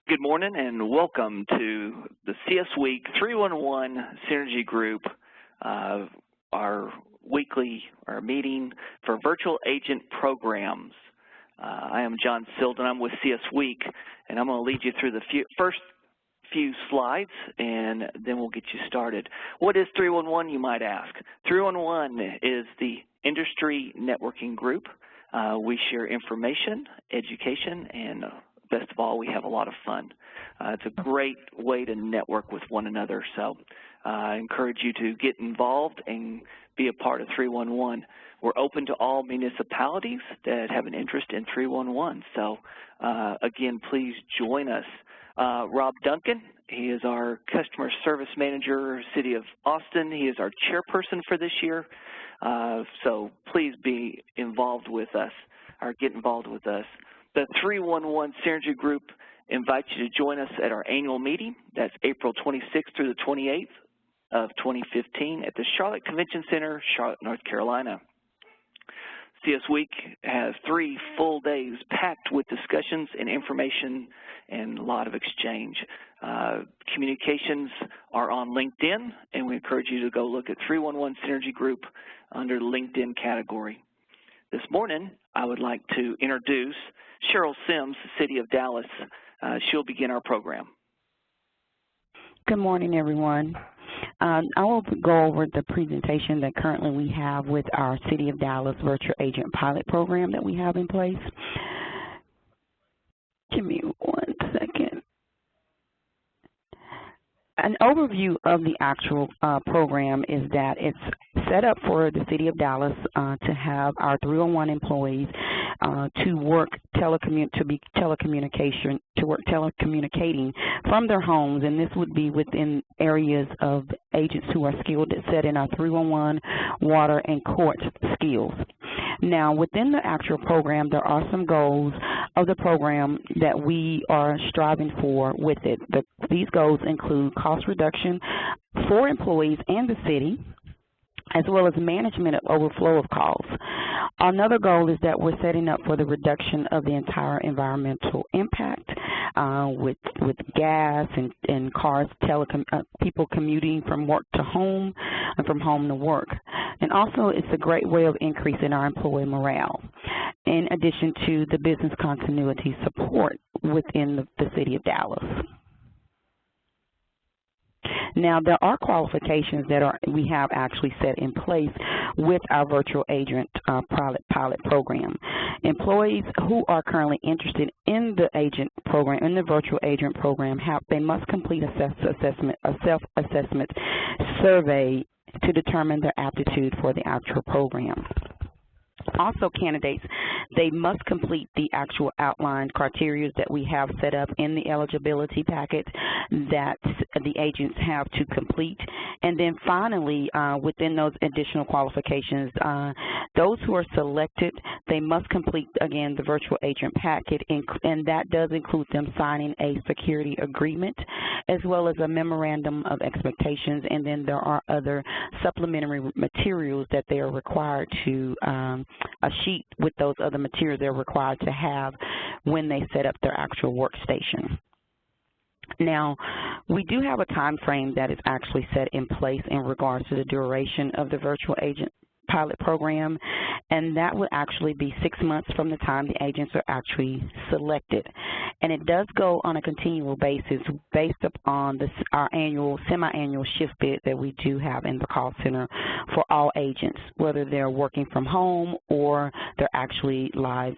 Good morning and welcome to the CS Week 311 Synergy Group, our weekly meeting for virtual agent programs. I am John Silden. I'm with CS Week, and I'm going to lead you through the first few slides, and then we'll get you started. What is 311, you might ask? 311 is the industry networking group. We share information, education, and best of all, we have a lot of fun. It's a great way to network with one another, so I encourage you to get involved and be a part of 311. We're open to all municipalities that have an interest in 311, so again, please join us. Rob Duncan, he is our Customer Service Manager, City of Austin. He is our chairperson for this year, so please be involved with us, or get involved with us. The 311 Synergy Group invites you to join us at our annual meeting. That's April 26th through the 28th of 2015 at the Charlotte Convention Center, Charlotte, North Carolina. CS Week has 3 full days packed with discussions and information and a lot of exchange. Communications are on LinkedIn, and we encourage you to go look at 311 Synergy Group under the LinkedIn category. This morning, I would like to introduce Cheryl Sims, City of Dallas. She'll begin our program. Good morning, everyone. I will go over the presentation that currently we have with our City of Dallas Virtual Agent Pilot Program that we have in place. Give me 1 second. An overview of the actual program is that it's set up for the City of Dallas to have our 301 employees to work telecommunicating from their homes, and this would be within areas of agents who are skilled set in our 311 water and court skills. Now, within the actual program, there are some goals of the program that we are striving for with it. These goals include cost reduction for employees and the city, as well as management of overflow of calls. Another goal is that we're setting up for the reduction of the entire environmental impact with gas and cars, people commuting from work to home and from home to work. And also, it's a great way of increasing our employee morale, in addition to the business continuity support within the City of Dallas. Now, there are qualifications that we have actually set in place with our virtual agent pilot program. Employees who are currently interested in the agent program, in the virtual agent program, they must complete a self-assessment survey to determine their aptitude for the actual program. Also, candidates, they must complete the actual outlined criteria that we have set up in the eligibility packet that the agents have to complete. And then finally, within those additional qualifications, those who are selected, they must complete, again, the virtual agent packet, and that does include them signing a security agreement as well as a memorandum of expectations, and then there are other supplementary materials that they are required to a sheet with those other materials they're required to have when they set up their actual workstation. Now, we do have a time frame that is actually set in place in regards to the duration of the virtual agent pilot program, and that would actually be 6 months from the time the agents are actually selected. And it does go on a continual basis based upon our semi-annual shift bid that we do have in the call center for all agents, whether they're working from home or they're actually live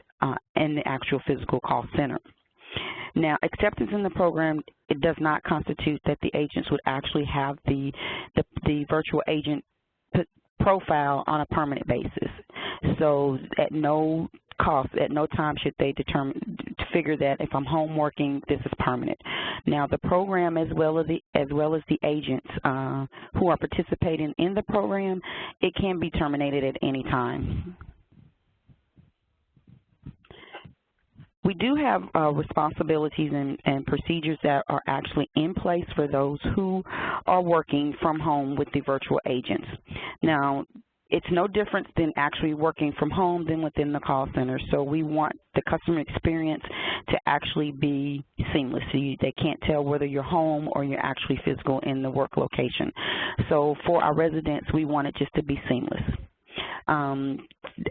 in the actual physical call center. Now, acceptance in the program, it does not constitute that the agents would actually have the virtual agent profile on a permanent basis. So at no cost, at no time should they figure that if I'm home working, this is permanent. Now, the program, as well as the agents who are participating in the program, it can be terminated at any time. We do have responsibilities and procedures that are actually in place for those who are working from home with the virtual agents. Now, it's no different than actually working from home than within the call center. So we want the customer experience to actually be seamless. So they can't tell whether you're home or you're actually physical in the work location. So for our residents, we want it just to be seamless.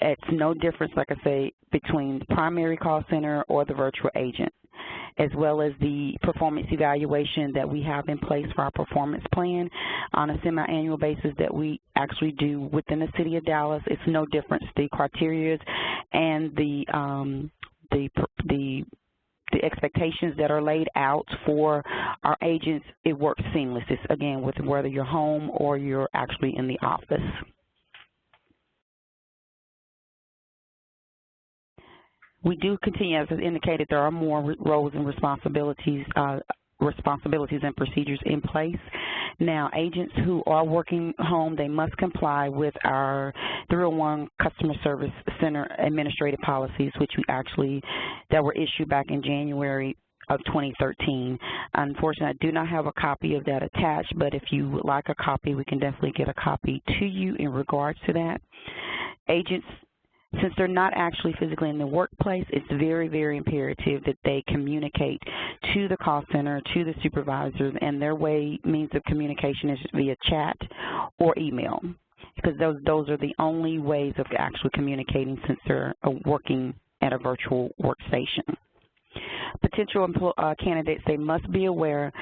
It's no difference, like I say, between the primary call center or the virtual agent, as well as the performance evaluation that we have in place for our performance plan on a semi-annual basis that we actually do within the City of Dallas. It's no difference. The criteria and the expectations that are laid out for our agents, it works seamless. It's, again, with whether you're home or you're actually in the office. We do continue, as indicated, there are more roles and responsibilities and procedures in place. Now, agents who are working home, they must comply with our 301 Customer Service Center administrative policies, which that were issued back in January of 2013. Unfortunately, I do not have a copy of that attached, but if you would like a copy, we can definitely get a copy to you in regards to that. Agents, since they're not actually physically in the workplace, it's very, very imperative that they communicate to the call center, to the supervisors, and their means of communication is via chat or email, because those are the only ways of actually communicating since they're working at a virtual workstation. Potential candidates, they must be aware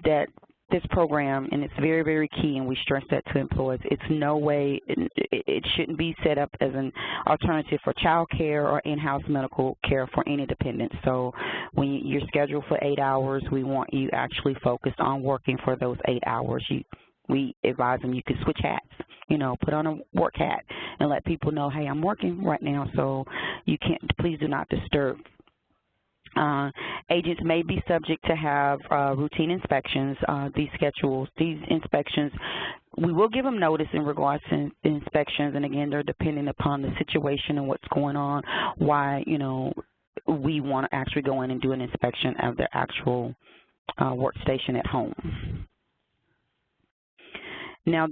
that this program, and it's very, very key, and we stress that to employees, it's no way, it shouldn't be set up as an alternative for child care or in-house medical care for any dependents. So when you're scheduled for 8 hours, we want you actually focused on working for those 8 hours. We advise them you can switch hats, put on a work hat and let people know, hey, I'm working right now, so you can't, please do not disturb. Agents may be subject to have routine inspections. These inspections, we will give them notice in regards to inspections, and again, they're dependent upon the situation and what's going on, why, we want to actually go in and do an inspection of their actual workstation at home. Now,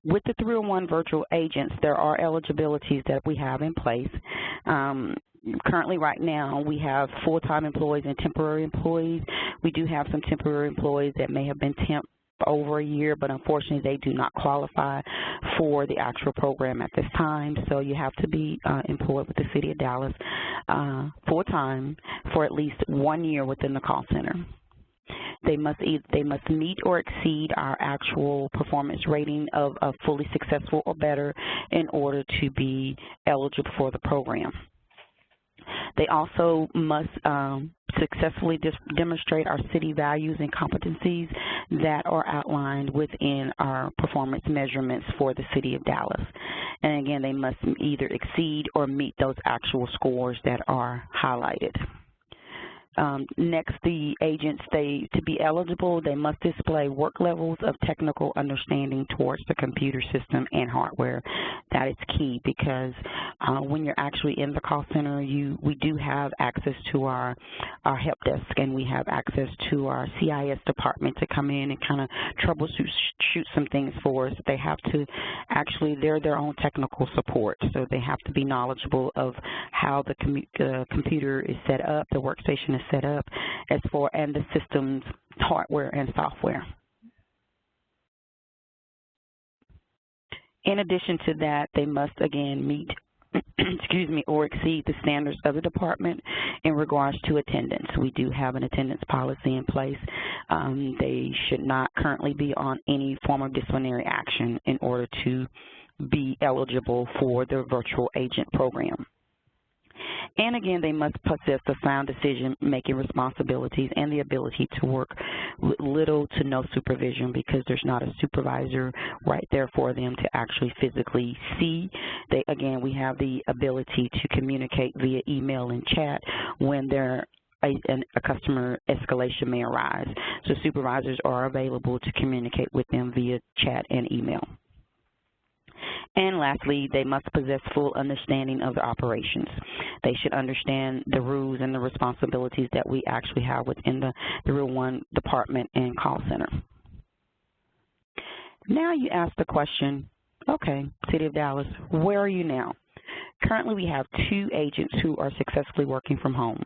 with the 301 virtual agents, there are eligibilities that we have in place. Currently, right now, we have full-time employees and temporary employees. We do have some temporary employees that may have been temp over a year, but unfortunately, they do not qualify for the actual program at this time. So you have to be employed with the City of Dallas full-time for at least 1 year within the call center. They must meet or exceed our actual performance rating of fully successful or better in order to be eligible for the program. They also must successfully demonstrate our city values and competencies that are outlined within our performance measurements for the City of Dallas. And again, they must either exceed or meet those actual scores that are highlighted. Next, the agents, to be eligible, they must display work levels of technical understanding towards the computer system and hardware. That is key because when you're actually in the call center, we do have access to our help desk, and we have access to our CIS department to come in and kind of troubleshoot some things for us. They have to actually, they're their own technical support, so they have to be knowledgeable of how the computer is set up, the workstation is set up, and the system's hardware and software. In addition to that, they must again meet or exceed the standards of the department in regards to attendance. We do have an attendance policy in place. They should not currently be on any form of disciplinary action in order to be eligible for the virtual agent program. And again, they must possess the sound decision-making responsibilities and the ability to work with little to no supervision because there's not a supervisor right there for them to actually physically see. Again, we have the ability to communicate via email and chat when a customer escalation may arise. So supervisors are available to communicate with them via chat and email. And lastly, they must possess full understanding of the operations. They should understand the rules and the responsibilities that we actually have within the 301 department and call center. Now you ask the question, Okay, City of Dallas, where are you now? Currently, we have 2 agents who are successfully working from home.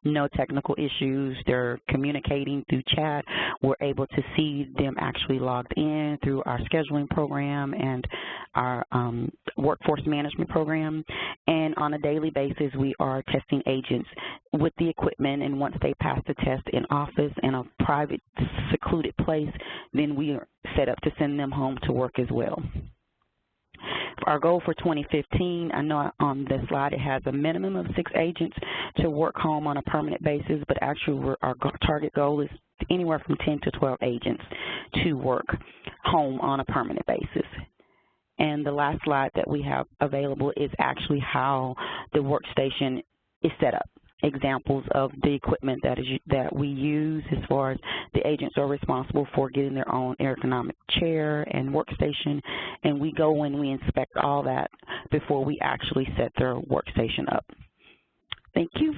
No technical issues. They're communicating through chat. We're able to see them actually logged in through our scheduling program and our workforce management program. And on a daily basis, we are testing agents with the equipment, and once they pass the test in office in a private, secluded place, then we are set up to send them home to work as well. Our goal for 2015, I know on this slide it has a minimum of 6 agents to work home on a permanent basis, but actually our target goal is anywhere from 10 to 12 agents to work home on a permanent basis. And the last slide that we have available is actually how the workstation is set up. Examples of the equipment that we use, as far as the agents are responsible for getting their own ergonomic chair and workstation, and we go and we inspect all that before we actually set their workstation up. Thank you.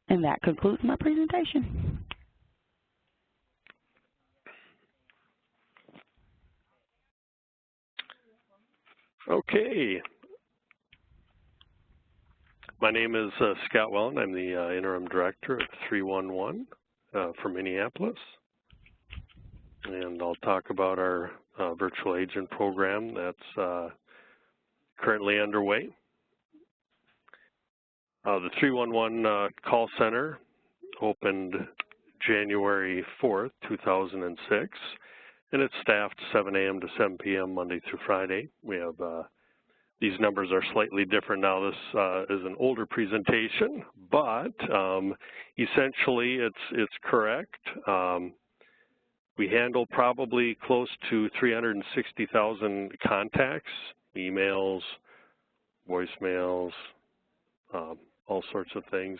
And that concludes my presentation. Okay. My name is Scott Wellan. I'm the Interim Director at 311 for Minneapolis. And I'll talk about our virtual agent program that's currently underway. The 311 call center opened January 4th, 2006, and it's staffed 7 a.m. to 7 p.m. Monday through Friday. We have these numbers are slightly different now. This is an older presentation, but essentially it's correct. We handle probably close to 360,000 contacts, emails, voicemails, all sorts of things.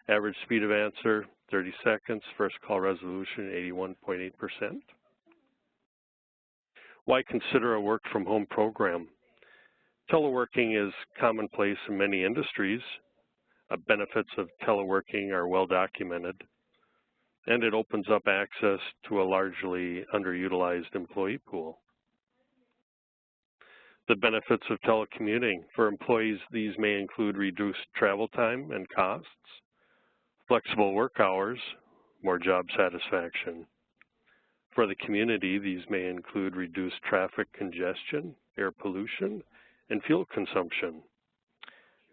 Average speed of answer, 30 seconds. First call resolution, 81.8%. Why consider a work-from-home program? Teleworking is commonplace in many industries. Benefits of teleworking are well documented, and it opens up access to a largely underutilized employee pool. The benefits of telecommuting. For employees, these may include reduced travel time and costs, flexible work hours, more job satisfaction. For the community, these may include reduced traffic congestion, air pollution, and fuel consumption,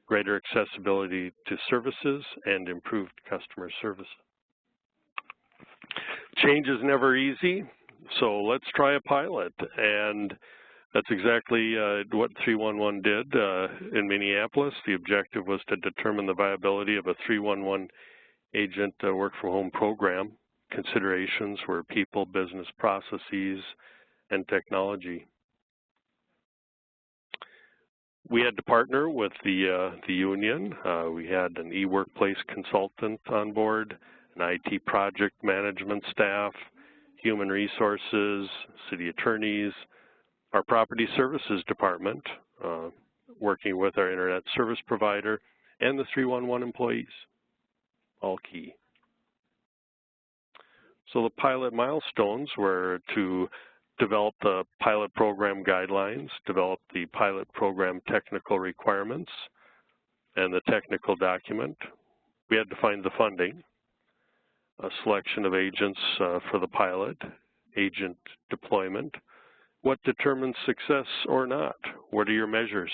greater accessibility to services, and improved customer service. Change is never easy, so let's try a pilot. And that's exactly what 311 did in Minneapolis. The objective was to determine the viability of a 311 agent work-from-home program. Considerations were people, business processes, and technology. We had to partner with the union. We had an e-workplace consultant on board, an IT project management staff, human resources, city attorneys, our property services department, working with our internet service provider, and the 311 employees, all key. So the pilot milestones were to develop the pilot program guidelines, develop the pilot program technical requirements, and the technical document. We had to find the funding, a selection of agents for the pilot, agent deployment. What determines success or not? What are your measures?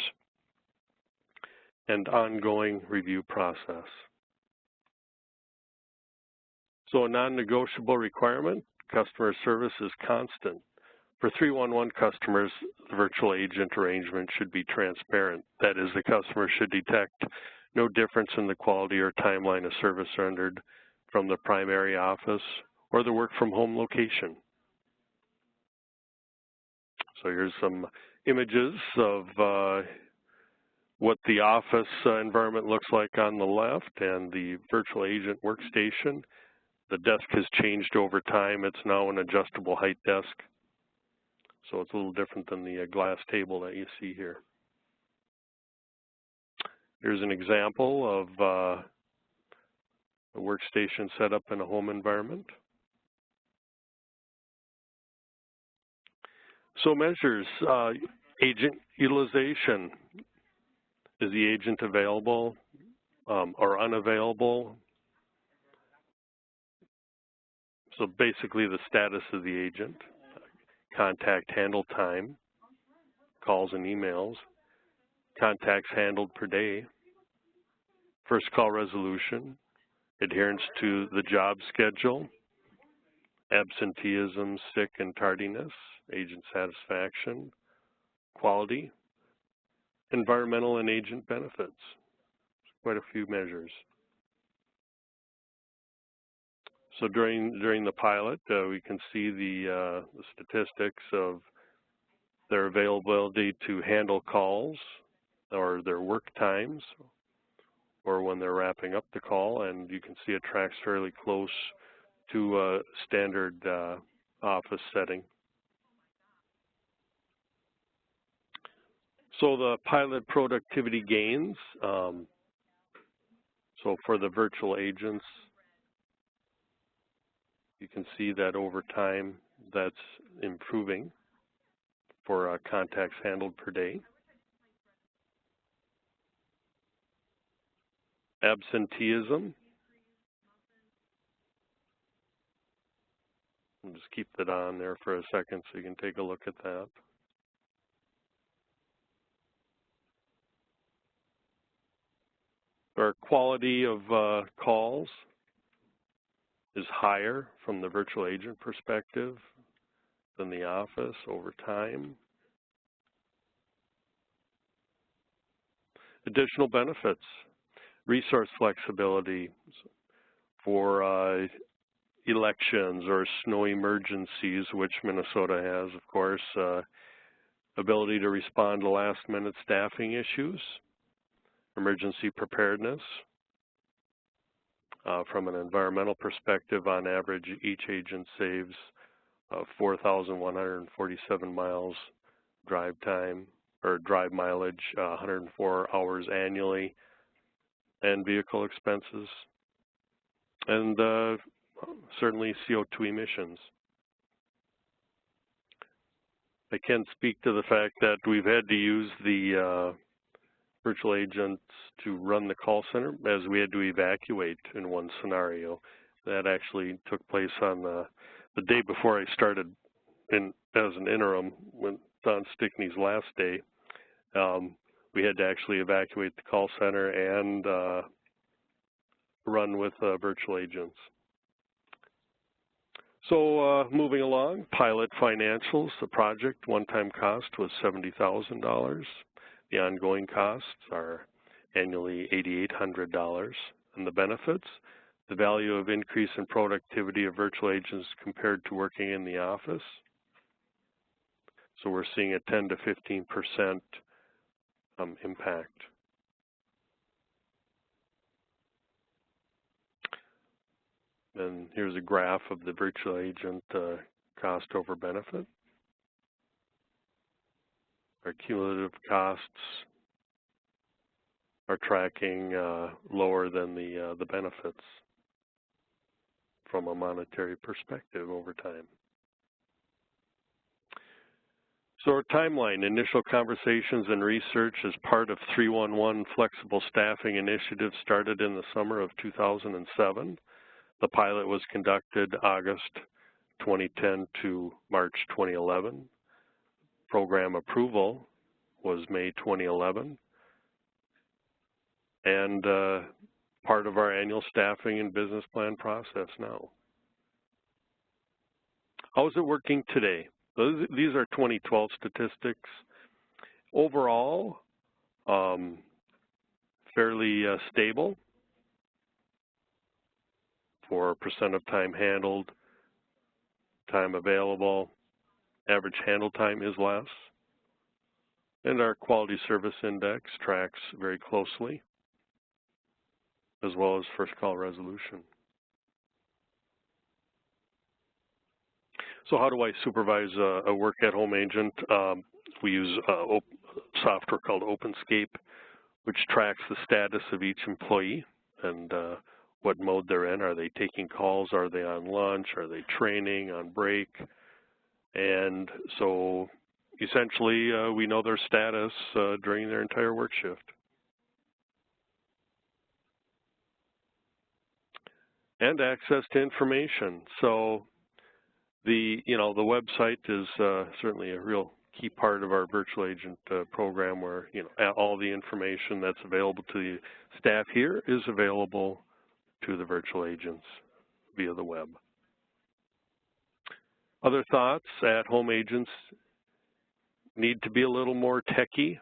And ongoing review process. So a non-negotiable requirement, customer service is constant. For 311 customers, the virtual agent arrangement should be transparent. That is, the customer should detect no difference in the quality or timeline of service rendered from the primary office or the work-from-home location. So here's some images of what the office environment looks like on the left and the virtual agent workstation. The desk has changed over time. It's now an adjustable height desk. So it's a little different than the glass table that you see here. Here's an example of a workstation set up in a home environment. So measures, agent utilization. Is the agent available or unavailable? So basically the status of the agent, contact handle time, calls and emails, contacts handled per day, first call resolution, adherence to the job schedule, absenteeism, sick and tardiness, agent satisfaction, quality, environmental and agent benefits. Quite a few measures. So during the pilot, we can see the statistics of their availability to handle calls or their work times or when they're wrapping up the call, and you can see it tracks fairly close to a standard office setting. So the pilot productivity gains, so for the virtual agents, you can see that over time that's improving for contacts handled per day. Absenteeism. I'll just keep that on there for a second so you can take a look at that. Our quality of calls is higher from the virtual agent perspective than the office over time. Additional benefits, resource flexibility for elections or snow emergencies, which Minnesota has, of course, ability to respond to last-minute staffing issues, emergency preparedness. From an environmental perspective, on average, each agent saves 4,147 miles drive time or drive mileage, 104 hours annually, and vehicle expenses, and certainly CO2 emissions. I can speak to the fact that we've had to use the virtual agents to run the call center as we had to evacuate in one scenario. That actually took place on the day before I started as an interim, when Don Stickney's last day. We had to actually evacuate the call center and run with virtual agents. So moving along, pilot financials. The project one-time cost was $70,000. The ongoing costs are annually $8,800. And the benefits, the value of increase in productivity of virtual agents compared to working in the office. So we're seeing a 10 to 15% impact. And here's a graph of the virtual agent cost over benefit. Our cumulative costs are tracking lower than the benefits from a monetary perspective over time. So our timeline, initial conversations and research as part of 311 Flexible Staffing Initiative started in the summer of 2007. The pilot was conducted August 2010 to March 2011. Program approval was May 2011. And part of our annual staffing and business plan process now. How is it working today? These are 2012 statistics. Overall, fairly stable for percent of time handled, time available. Average handle time is less. And our quality service index tracks very closely, as well as first call resolution. So how do I supervise a work-at-home agent? We use software called OpenScape, which tracks the status of each employee and what mode they're in. Are they taking calls? Are they on lunch? Are they training, on break? And so essentially, we know their status during their entire work shift. And access to information. So the website is certainly a real key part of our virtual agent program, where all the information that's available to the staff here is available to the virtual agents via the web. Other thoughts: at-home agents need to be a little more techy,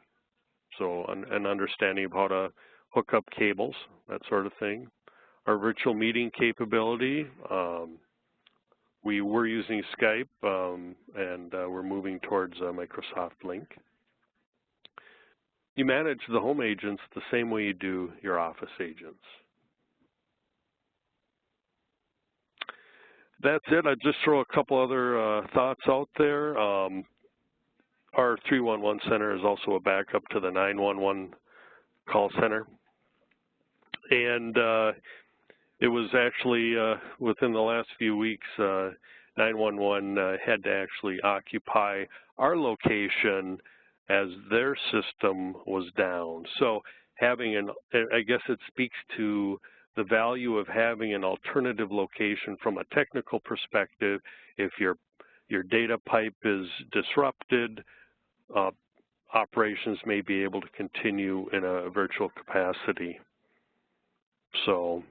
so an understanding of how to hook up cables, that sort of thing. Our virtual meeting capability, we were using Skype, and we're moving towards Microsoft Link. You manage the home agents the same way you do your office agents. That's it. I'd just throw a couple other thoughts out there. Our 311 center is also a backup to the 911 call center. And it was actually within the last few weeks, 911 had to actually occupy our location as their system was down. So having I guess it speaks to the value of having an alternative location from a technical perspective. If your data pipe is disrupted, operations may be able to continue in a virtual capacity. So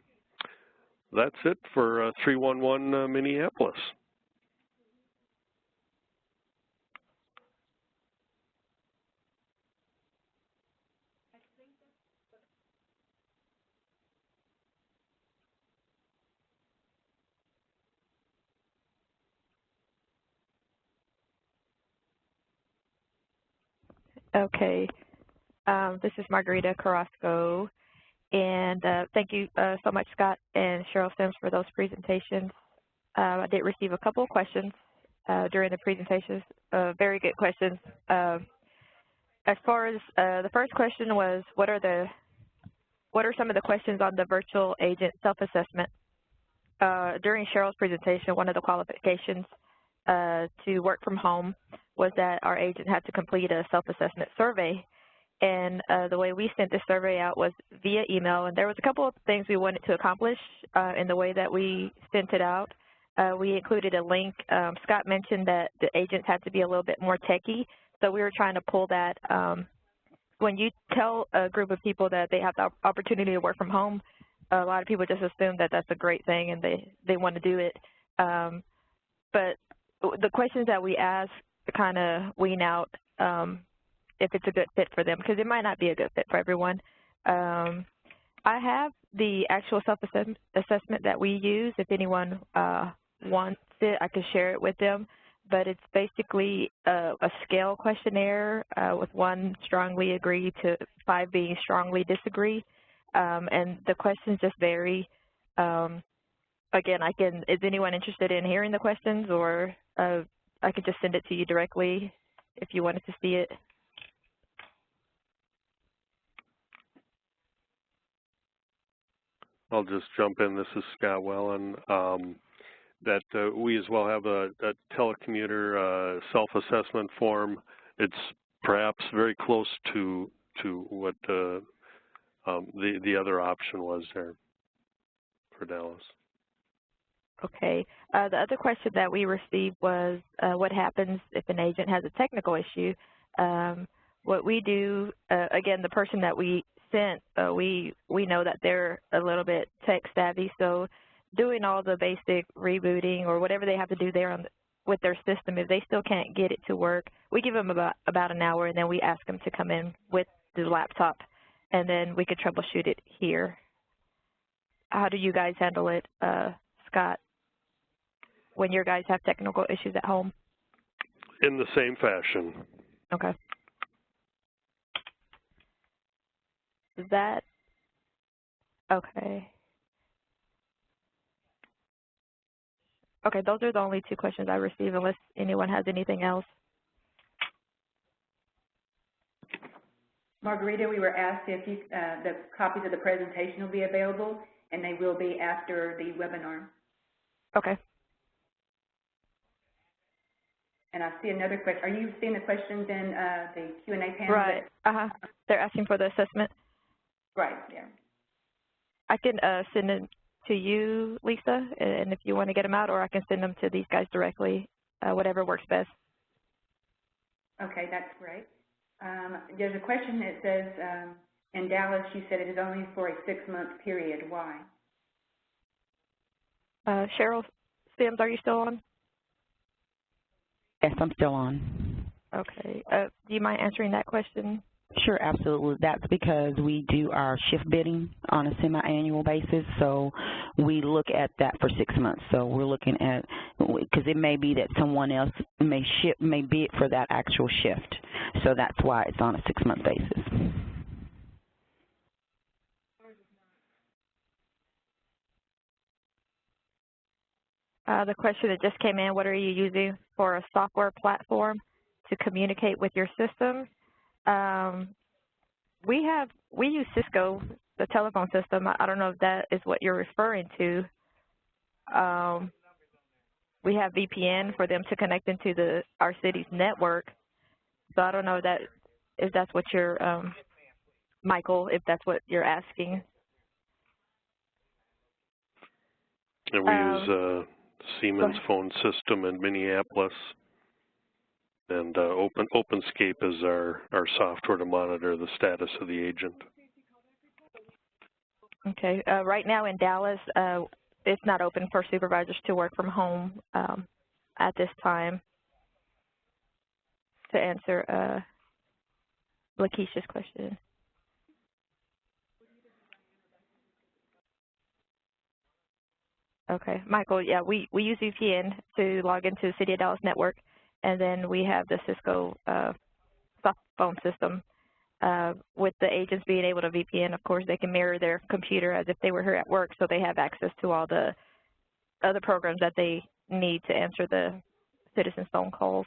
that's it for 311 Minneapolis. Okay, this is Margarita Carrasco, and thank you so much, Scott and Cheryl Sims, for those presentations. I did receive a couple of questions during the presentations, very good questions. As far as the first question was, what are some of the questions on the virtual agent self-assessment? During Cheryl's presentation, one of the qualifications to work from home was that our agent had to complete a self-assessment survey. And the way we sent this survey out was via email, and there was a couple of things we wanted to accomplish in the way that we sent it out. We included a link. Scott mentioned that the agents had to be a little bit more techy, so we were trying to pull that. When you tell a group of people that they have the opportunity to work from home, a lot of people just assume that that's a great thing and they want to do it. But the questions that we ask kind of wean out if it's a good fit for them, because it might not be a good fit for everyone. I have the actual self-assessment that we use. If anyone wants it, I can share it with them. But it's basically a scale questionnaire with 1 strongly agree to 5 being strongly disagree. And the questions just vary. Again, is anyone interested in hearing the questions, or I could just send it to you directly if you wanted to see it? I'll just jump in. This is Scott Wellan. That we as well have a telecommuter self-assessment form. It's perhaps very close to what the other option was there for Dallas. Okay. The other question that we received was what happens if an agent has a technical issue. What we do, again, the person that we sent, we know that they're a little bit tech savvy, so doing all the basic rebooting or whatever they have to do there with their system, if they still can't get it to work, we give them about an hour, and then we ask them to come in with the laptop, and then we could troubleshoot it here. How do you guys handle it, Scott, when your guys have technical issues at home? In the same fashion. Okay. Is that okay? Okay, those are the only 2 questions I received, unless anyone has anything else. Margarita, we were asked if the copies of the presentation will be available, and they will be after the webinar. Okay. And I see another question. Are you seeing the questions in the Q&A panel? Right. They're asking for the assessment. Right. Yeah. I can send them to you, Lisa, and if you want to get them out, or I can send them to these guys directly, whatever works best. Okay, that's great. There's a question that says, in Dallas, you said it is only for a 6-month period. Why? Cheryl Sims, are you still on? Yes, I'm still on. Okay. Do you mind answering that question? Sure, absolutely. That's because we do our shift bidding on a semi-annual basis, so we look at that for 6 months. So we're looking at, because it may be that someone else may bid for that actual shift. So that's why it's on a 6-month basis. The question that just came in, what are you using for a software platform to communicate with your systems? We use Cisco, the telephone system. I don't know if that is what you're referring to. We have VPN for them to connect into our city's network. So I don't know if that's what you're, Michael, if that's what you're asking. And we use Siemens phone system in Minneapolis, and OpenScape is our software to monitor the status of the agent. Okay. Right now in Dallas, it's not open for supervisors to work from home at this time. To answer Lakeisha's question. Okay, Michael, yeah, we use VPN to log into the City of Dallas network, and then we have the Cisco soft phone system. With the agents being able to VPN, of course, they can mirror their computer as if they were here at work, so they have access to all the other programs that they need to answer the citizens' phone calls.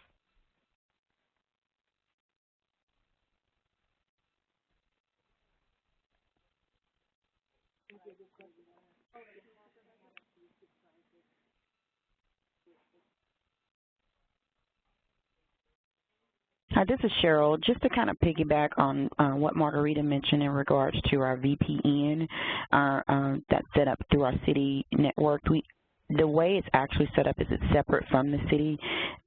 Hi, this is Cheryl. Just to kind of piggyback on what Margarita mentioned in regards to our VPN that's set up through our city network. The way it's actually set up is it's separate from the city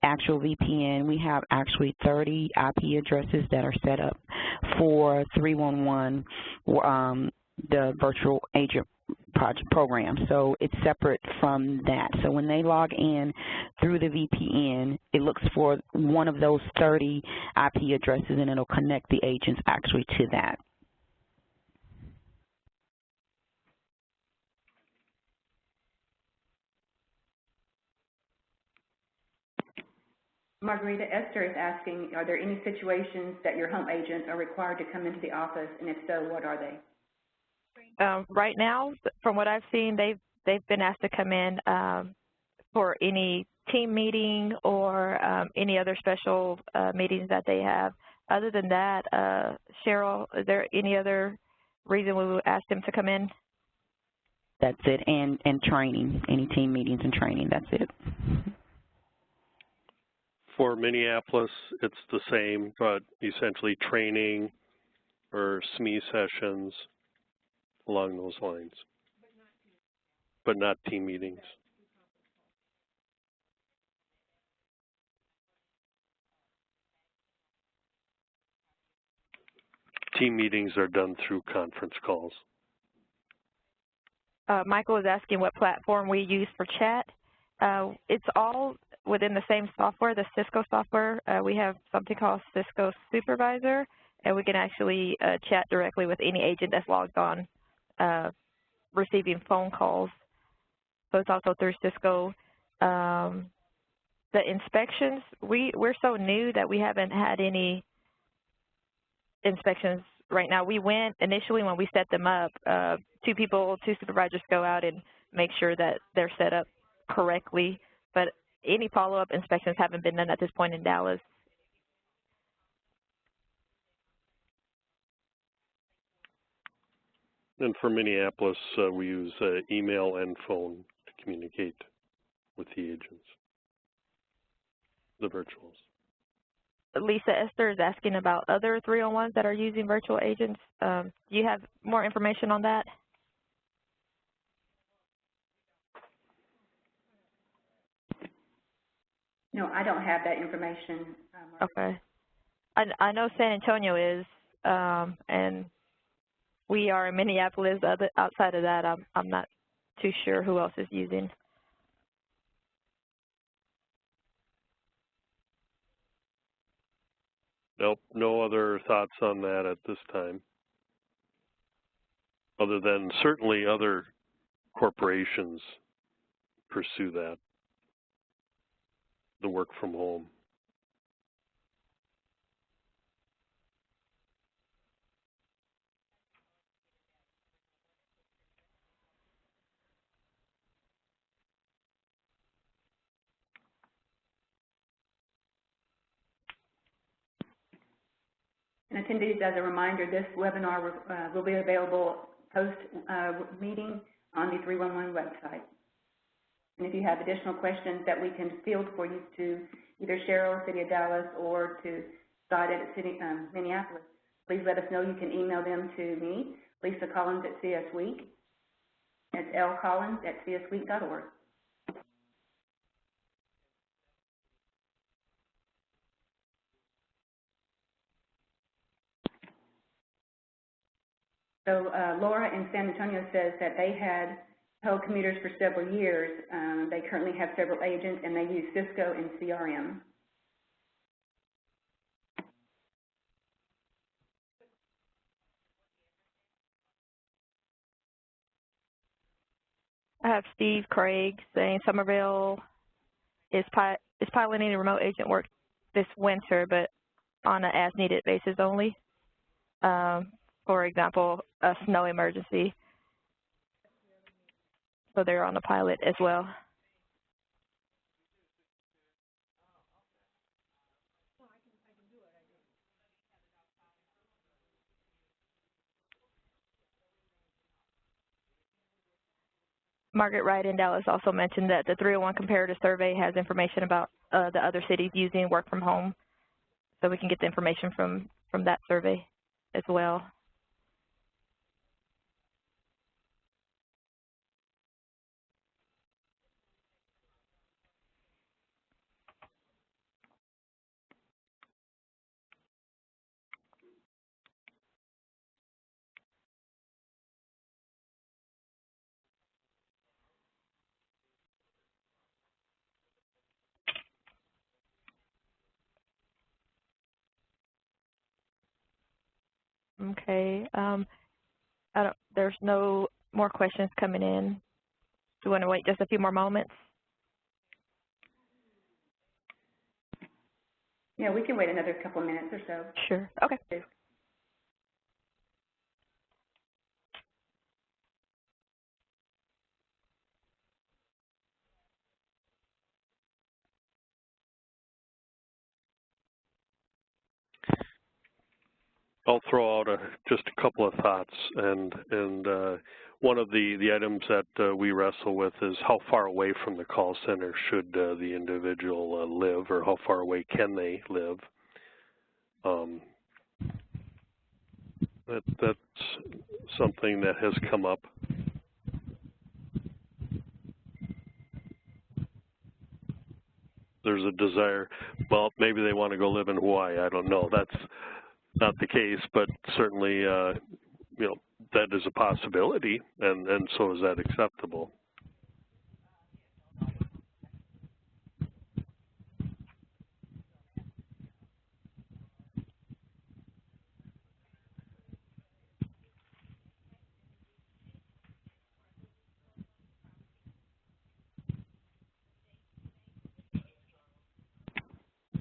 actual VPN. We have actually 30 IP addresses that are set up for 311, the virtual agent project program. So it's separate from that. So when they log in through the VPN, it looks for one of those 30 IP addresses, and it'll connect the agents actually to that. Margarita, Esther is asking, are there any situations that your home agents are required to come into the office, and if so, what are they? Right now, from what I've seen, they've been asked to come in for any team meeting or any other special meetings that they have. Other than that, Cheryl, is there any other reason we would ask them to come in? That's it, and training, any team meetings and training, that's it. For Minneapolis, it's the same, but essentially training or SME sessions along those lines, but not team meetings. Team meetings are done through conference calls. Michael is asking what platform we use for chat. It's all within the same software, the Cisco software. We have something called Cisco Supervisor, and we can actually chat directly with any agent that's logged on receiving phone calls. So it's also through Cisco. The inspections, we're so new that we haven't had any inspections right now. We went initially when we set them up, two supervisors go out and make sure that they're set up correctly, but any follow-up inspections haven't been done at this point in Dallas. And for Minneapolis, we use email and phone to communicate with the agents. the virtuals. Lisa Esther is asking about other 301s that are using virtual agents. Do you have more information on that? No, I don't have that information. Okay. I know San Antonio is, and we are in Minneapolis. Outside of that, I'm not too sure who else is using. Nope, no other thoughts on that at this time, other than certainly other corporations pursue that, the work from home. And attendees, as a reminder, this webinar will be available post-meeting on the 311 website. And if you have additional questions that we can field for you to either Cheryl, City of Dallas, or to Scott at City Minneapolis, please let us know. You can email them to me, Lisa Collins at CS Week. It's lcollins@csweek.org. So Laura in San Antonio says that they had telecommuters for several years. They currently have several agents, and they use Cisco and CRM. I have Steve Craig saying Somerville is piloting a remote agent work this winter, but on an as-needed basis only. For example, a snow emergency. So they're on the pilot as well. Margaret Wright in Dallas also mentioned that the 301 comparative survey has information about the other cities using work from home, so we can get the information from that survey as well. Okay. There's no more questions coming in. Do you want to wait just a few more moments? Yeah, we can wait another couple minutes or so. Sure. Okay. I'll throw out just a couple of thoughts, and one of the items that we wrestle with is how far away from the call center should the individual live, or how far away can they live. That's something that has come up. There's a desire, well, maybe they want to go live in Hawaii. I don't know. That's not the case, but certainly, you know, that is a possibility, and so is that acceptable.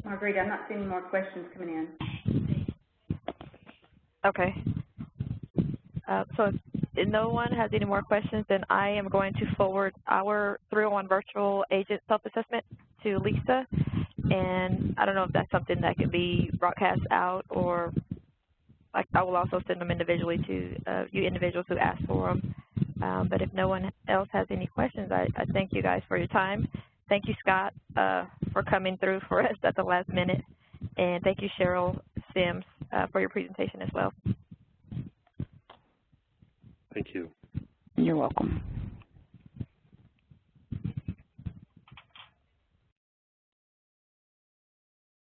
Margarita, I'm not seeing any more questions coming in. Okay. So if no one has any more questions, then I am going to forward our 301 virtual agent self-assessment to Lisa. And I don't know if that's something that could be broadcast out, or I will also send them individually to you individuals who asked for them. But if no one else has any questions, I thank you guys for your time. Thank you, Scott, for coming through for us at the last minute. And thank you, Cheryl Sims, for your presentation as well. Thank you. You're welcome.